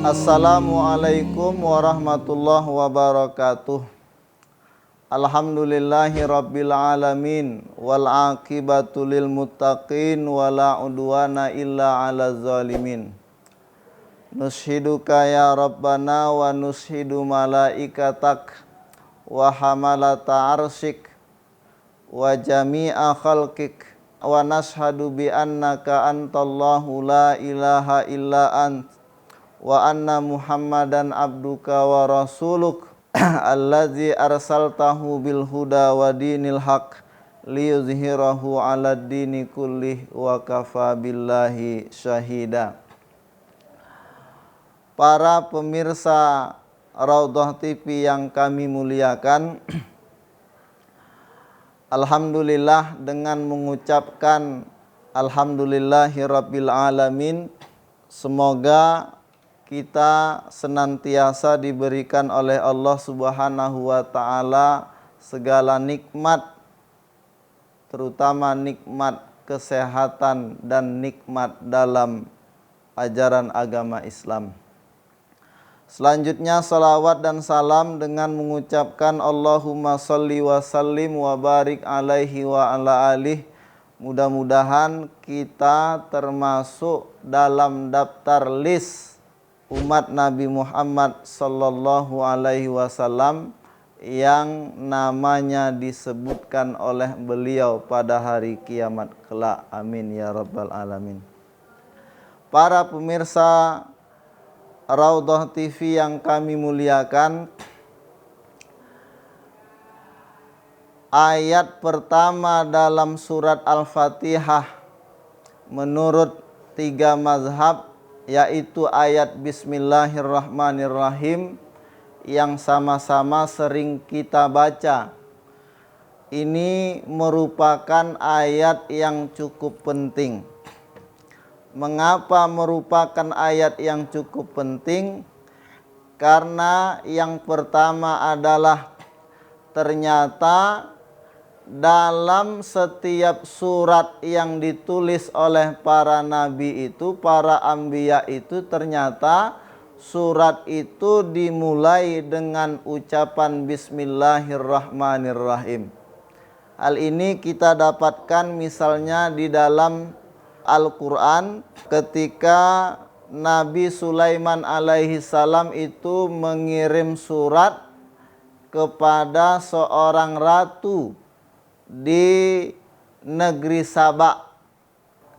Assalamualaikum warahmatullahi wabarakatuh. Alhamdulillahi rabbil alamin wal aqibatu lil muttaqin wala udwana illa 'alal zalimin. Nushiduka ya Rabbana wa nushidu malaikatak wa hamalata arsyik wa jami'a khalqik wa nashhadu bi annaka antallahu la ilaha illa ant wa anna Muhammadan abduka wa rasuluk allazi arsaltahu bil huda wa dinil haq liyuzhirahu 'alad dini kullih wa kafa billahi syahida. Para pemirsa Raudhah TV yang kami muliakan, alhamdulillah dengan mengucapkan alhamdulillahirabbil alamin, semoga kita senantiasa diberikan oleh Allah Subhanahu wa taala segala nikmat, terutama nikmat kesehatan dan nikmat dalam ajaran agama Islam. Selanjutnya salawat dan salam dengan mengucapkan Allahumma sholli wa sallim wa barik alaihi wa ala alihi. Mudah-mudahan kita termasuk dalam daftar list umat Nabi Muhammad sallallahu alaihi wasallam yang namanya disebutkan oleh beliau pada hari kiamat kelak. Amin ya rabbal alamin. Para pemirsa Raudhah TV yang kami muliakan, ayat pertama dalam surat Al-Fatihah menurut tiga mazhab, yaitu ayat Bismillahirrahmanirrahim yang sama-sama sering kita baca. Ini merupakan ayat yang cukup penting. Mengapa merupakan ayat yang cukup penting? Karena yang pertama adalah ternyata dalam setiap surat yang ditulis oleh para nabi itu, para anbiya itu, ternyata surat itu dimulai dengan ucapan Bismillahirrahmanirrahim. Hal ini kita dapatkan misalnya di dalam Al-Quran ketika Nabi Sulaiman alaihi salam itu mengirim surat kepada seorang ratu di negeri Saba,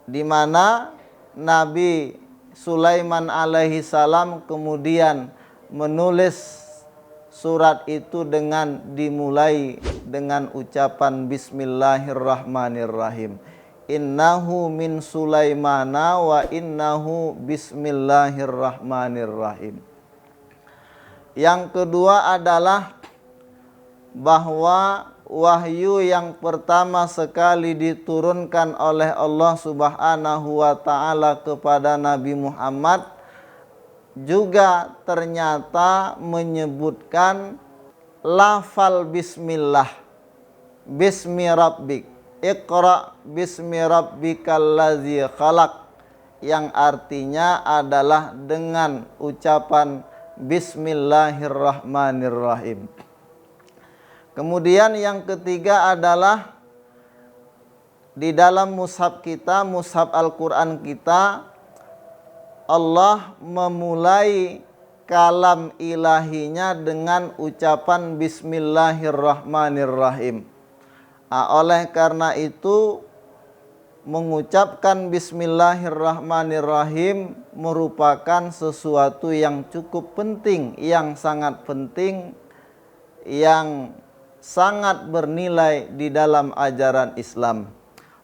di mana Nabi Sulaiman alaihi salam kemudian menulis surat itu dengan dimulai dengan ucapan Bismillahirrahmanirrahim. Innahu min Sulaimana wa innahu bismillahirrahmanirrahim. Yang kedua adalah bahwa wahyu yang pertama sekali diturunkan oleh Allah Subhanahu wa taala kepada Nabi Muhammad juga ternyata menyebutkan lafal bismillah, bismi rabbik, Iqra bismi rabbikal ladzi khalaq, yang artinya adalah dengan ucapan Bismillahirrahmanirrahim. Kemudian yang ketiga adalah di dalam mushaf kita, mushaf Al-Quran kita, Allah memulai kalam ilahinya dengan ucapan Bismillahirrahmanirrahim. Oleh karena itu, mengucapkan Bismillahirrahmanirrahim merupakan sesuatu yang cukup penting, yang sangat penting, yang sangat bernilai di dalam ajaran Islam.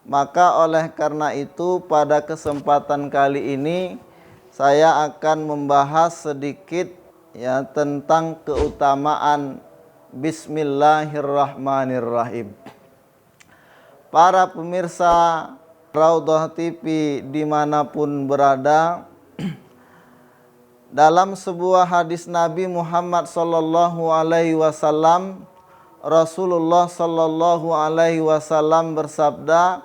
Maka oleh karena itu pada kesempatan kali ini saya akan membahas sedikit ya tentang keutamaan Bismillahirrahmanirrahim. Para pemirsa Raudhah TV dimanapun berada, dalam sebuah hadis Nabi Muhammad sallallahu alaihi wasallam, Rasulullah sallallahu alaihi wasallam bersabda,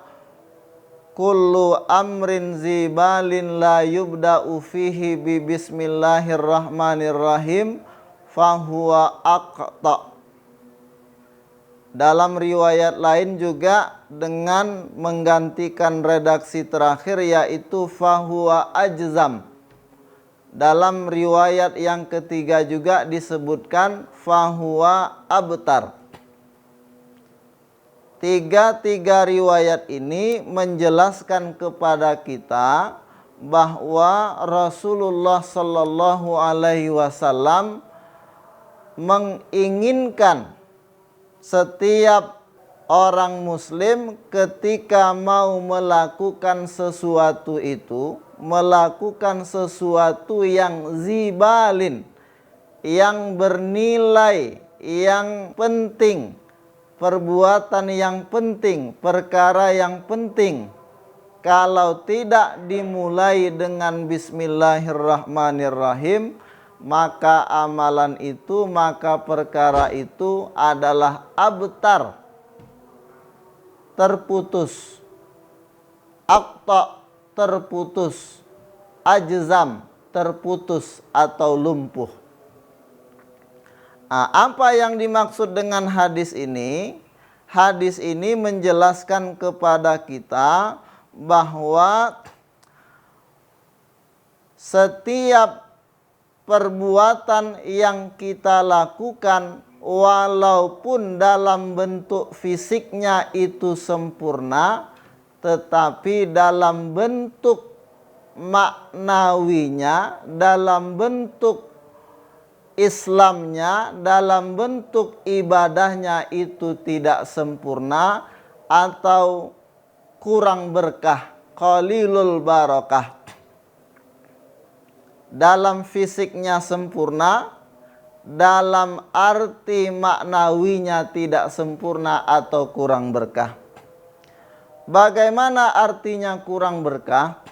kullu amrin zibalin la yubda'u fihi bi bismillahirrahmanirrahim fahuwa aqta. Dalam riwayat lain juga dengan menggantikan redaksi terakhir yaitu fahuwa ajzam. Dalam riwayat yang ketiga juga disebutkan fahuwa abtar. Tiga riwayat ini menjelaskan kepada kita bahwa Rasulullah Sallallahu Alaihi Wasallam menginginkan setiap orang muslim ketika mau melakukan sesuatu itu, melakukan sesuatu yang zibalin, yang bernilai, yang penting, perbuatan yang penting, perkara yang penting. Kalau tidak dimulai dengan bismillahirrahmanirrahim, maka amalan itu, maka perkara itu adalah abtar, terputus, aqta, terputus, ajzam, terputus atau lumpuh. Apa yang dimaksud dengan hadis ini? Hadis ini menjelaskan kepada kita bahwa setiap perbuatan yang kita lakukan walaupun dalam bentuk fisiknya itu sempurna, tetapi dalam bentuk maknawinya, dalam bentuk Islamnya, dalam bentuk ibadahnya itu tidak sempurna atau kurang berkah, qalilul barakah. Dalam fisiknya sempurna, dalam arti maknawinya tidak sempurna atau kurang berkah. Bagaimana artinya kurang berkah?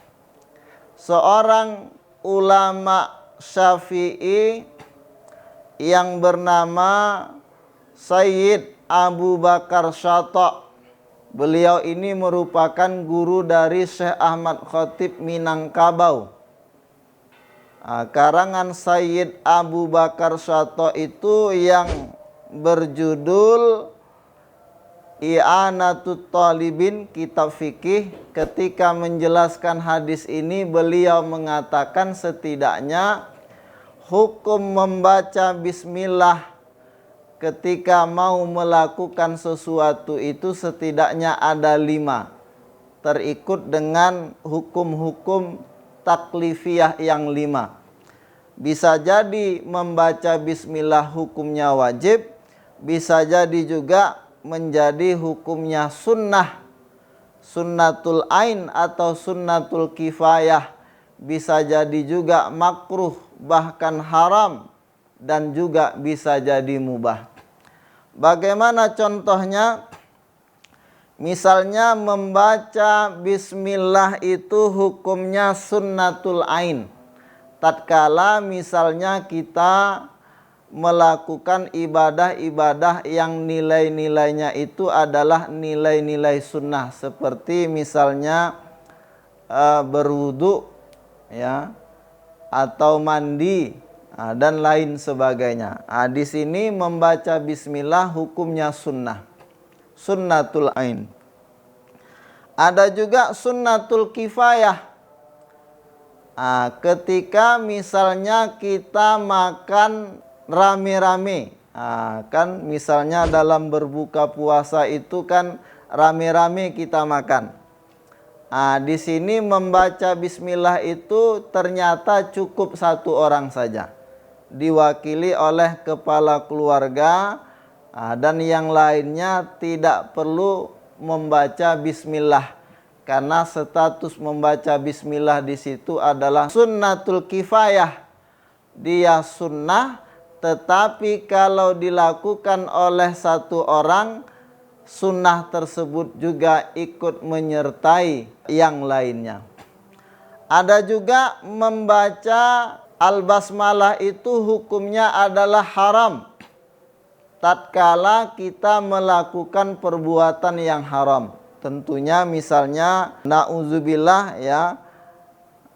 Seorang ulama Syafi'i yang bernama Sayyid Abu Bakar Syata. Beliau ini merupakan guru dari Syekh Ahmad Khatib Minangkabau. Karangan Sayyid Abu Bakar Syata itu yang berjudul I'anatut Talibin, kitab fikih. Ketika menjelaskan hadis ini, beliau mengatakan setidaknya hukum membaca bismillah ketika mau melakukan sesuatu itu setidaknya ada 5, terikut dengan hukum-hukum taklifiyah yang 5. Bisa jadi membaca bismillah hukumnya wajib, bisa jadi juga menjadi hukumnya sunnah, sunnatul ain atau sunnatul kifayah. Bisa jadi juga makruh, bahkan haram, dan juga bisa jadi mubah. Bagaimana contohnya? Misalnya membaca bismillah itu hukumnya sunnatul ain. Tatkala misalnya kita melakukan ibadah-ibadah yang nilai-nilainya itu adalah nilai-nilai sunnah, seperti misalnya berwudu, ya, atau mandi, dan lain sebagainya. Di sini membaca bismillah hukumnya sunnah, sunnatul ain. Ada juga sunnatul kifayah. Ketika misalnya kita makan rame-rame, kan misalnya dalam berbuka puasa itu kan rame-rame kita makan. Di sini membaca bismillah itu ternyata cukup 1 orang saja, diwakili oleh kepala keluarga, dan yang lainnya tidak perlu membaca bismillah, karena status membaca bismillah di situ adalah sunnatul kifayah. Dia sunnah, tetapi kalau dilakukan oleh 1 orang, sunnah tersebut juga ikut menyertai yang lainnya. Ada juga membaca al-basmalah itu hukumnya adalah haram tatkala kita melakukan perbuatan yang haram. Tentunya misalnya na'udzubillah ya,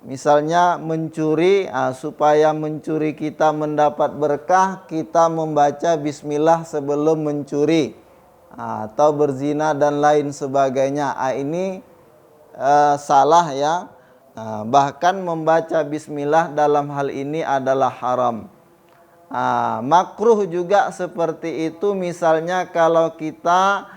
misalnya mencuri, supaya mencuri kita mendapat berkah, kita membaca bismillah sebelum mencuri, atau berzina dan lain sebagainya. Ini salah ya. Bahkan membaca bismillah dalam hal ini adalah haram. Makruh juga seperti itu, misalnya kalau kita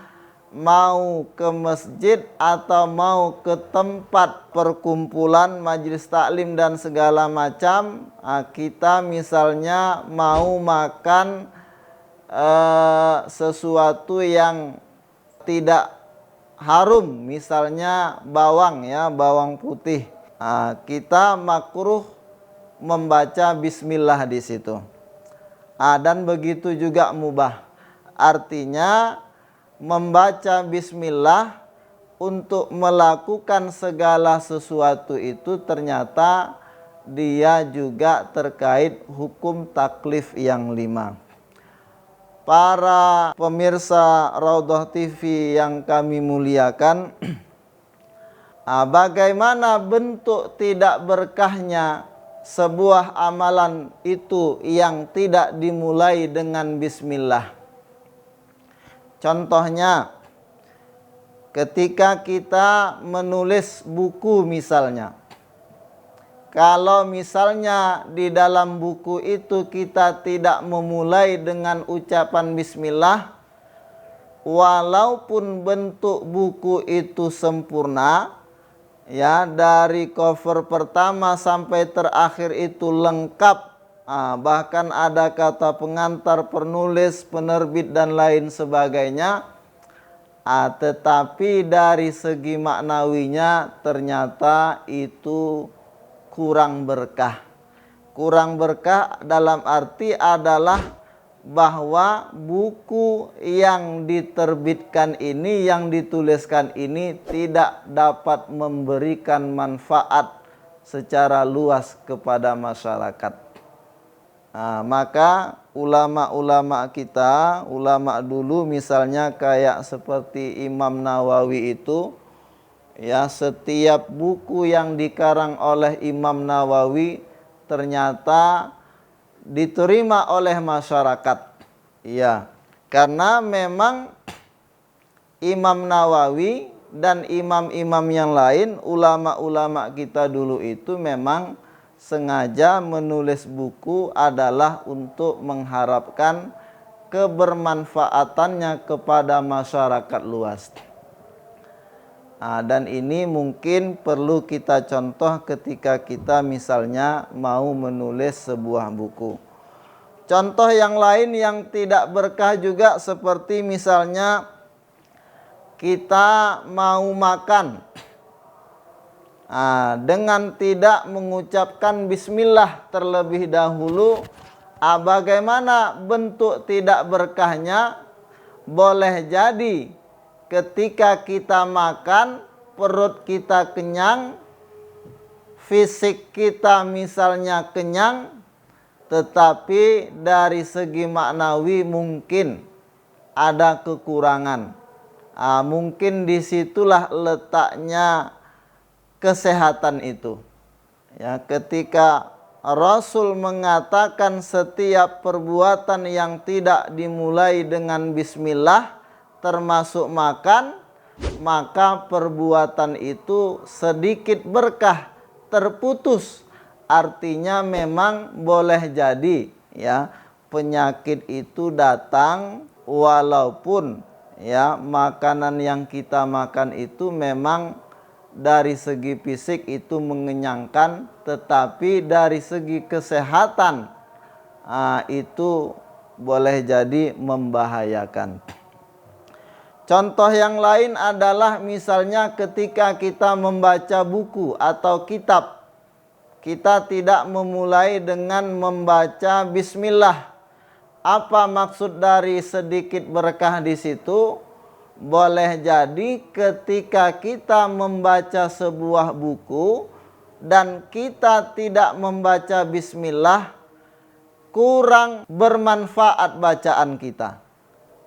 mau ke masjid atau mau ke tempat perkumpulan majelis taklim dan segala macam, kita misalnya mau makan sesuatu yang tidak harum, misalnya bawang ya, bawang putih, kita makruh membaca bismillah di situ. Dan begitu juga mubah, artinya membaca bismillah untuk melakukan segala sesuatu itu ternyata dia juga terkait hukum taklif yang 5. Para pemirsa Raudhah TV yang kami muliakan, bagaimana bentuk tidak berkahnya sebuah amalan itu yang tidak dimulai dengan bismillah? Contohnya, ketika kita menulis buku misalnya, kalau misalnya di dalam buku itu kita tidak memulai dengan ucapan bismillah, walaupun bentuk buku itu sempurna, ya, dari cover pertama sampai terakhir itu lengkap, bahkan ada kata pengantar, penulis, penerbit dan lain sebagainya, tetapi dari segi maknawinya ternyata itu kurang berkah. Kurang berkah dalam arti adalah bahwa buku yang diterbitkan ini, yang dituliskan ini tidak dapat memberikan manfaat secara luas kepada masyarakat. Maka ulama-ulama kita, ulama dulu misalnya kayak seperti Imam Nawawi itu, ya, setiap buku yang dikarang oleh Imam Nawawi ternyata diterima oleh masyarakat. Ya, karena memang Imam Nawawi dan imam-imam yang lain, ulama-ulama kita dulu itu memang sengaja menulis buku adalah untuk mengharapkan kebermanfaatannya kepada masyarakat luas. Dan ini mungkin perlu kita contoh ketika kita misalnya mau menulis sebuah buku. Contoh yang lain yang tidak berkah juga seperti misalnya kita mau makan, dengan tidak mengucapkan bismillah terlebih dahulu, bagaimana bentuk tidak berkahnya? Boleh jadi ketika kita makan, perut kita kenyang, fisik kita misalnya kenyang, tetapi dari segi maknawi mungkin ada kekurangan. Mungkin disitulah letaknya kesehatan itu. Ya, ketika Rasul mengatakan setiap perbuatan yang tidak dimulai dengan bismillah termasuk makan, maka perbuatan itu sedikit berkah, terputus. Artinya memang boleh jadi ya penyakit itu datang walaupun ya makanan yang kita makan itu memang dari segi fisik itu mengenyangkan, tetapi dari segi kesehatan itu boleh jadi membahayakan. Contoh yang lain adalah misalnya ketika kita membaca buku atau kitab, kita tidak memulai dengan membaca bismillah. Apa maksud dari sedikit berkah di situ? Boleh jadi ketika kita membaca sebuah buku dan kita tidak membaca bismillah, kurang bermanfaat bacaan kita.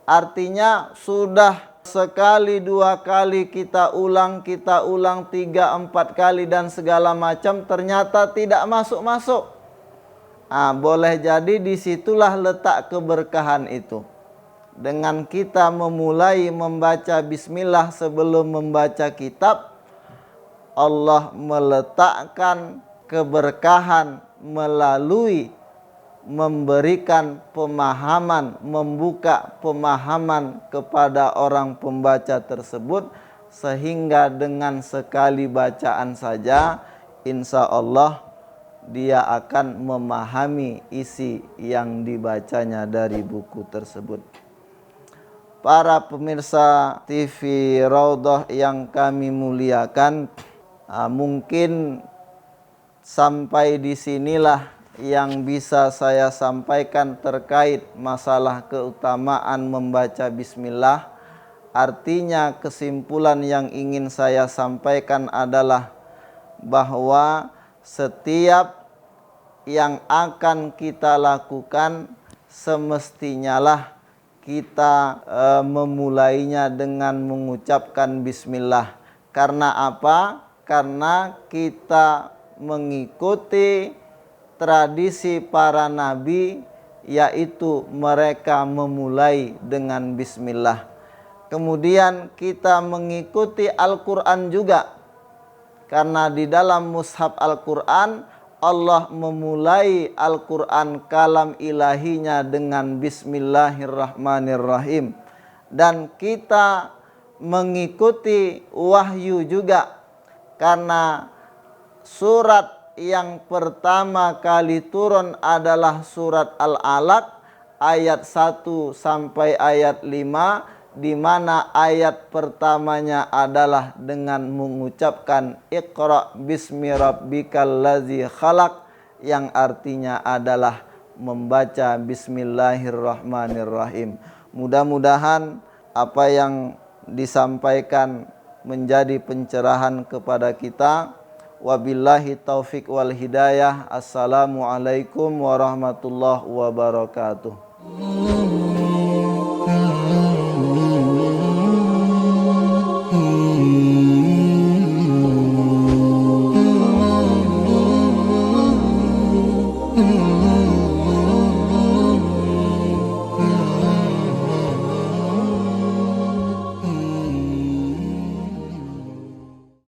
Artinya sudah sekali, 2 kali kita ulang, 3, 4 kali dan segala macam, ternyata tidak masuk-masuk. Boleh jadi disitulah letak keberkahan itu. Dengan kita memulai membaca bismillah sebelum membaca kitab, Allah meletakkan keberkahan melalui memberikan pemahaman, membuka pemahaman kepada orang pembaca tersebut, sehingga dengan sekali bacaan saja insya Allah dia akan memahami isi yang dibacanya dari buku tersebut. Para pemirsa TV Raudhah yang kami muliakan, mungkin sampai di sinilah yang bisa saya sampaikan terkait masalah keutamaan membaca bismillah. Artinya kesimpulan yang ingin saya sampaikan adalah bahwa setiap yang akan kita lakukan semestinya lah kita memulainya dengan mengucapkan bismillah. Karena apa? Karena kita mengikuti tradisi para nabi, yaitu mereka memulai dengan bismillah. Kemudian kita mengikuti Al-Quran juga, karena di dalam mushaf Al-Quran Allah memulai Al-Quran kalam ilahinya dengan bismillahirrahmanirrahim. Dan kita mengikuti wahyu juga, karena surat yang pertama kali turun adalah surat Al-Alaq ayat 1 sampai ayat 5, di mana ayat pertamanya adalah dengan mengucapkan Iqra bismi rabbikal ladzi khalaq, yang artinya adalah membaca bismillahirrahmanirrahim. Mudah-mudahan apa yang disampaikan menjadi pencerahan kepada kita. Wabillahi taufik wal hidayah. Assalamualaikum warahmatullahi wabarakatuh. Mm-hmm.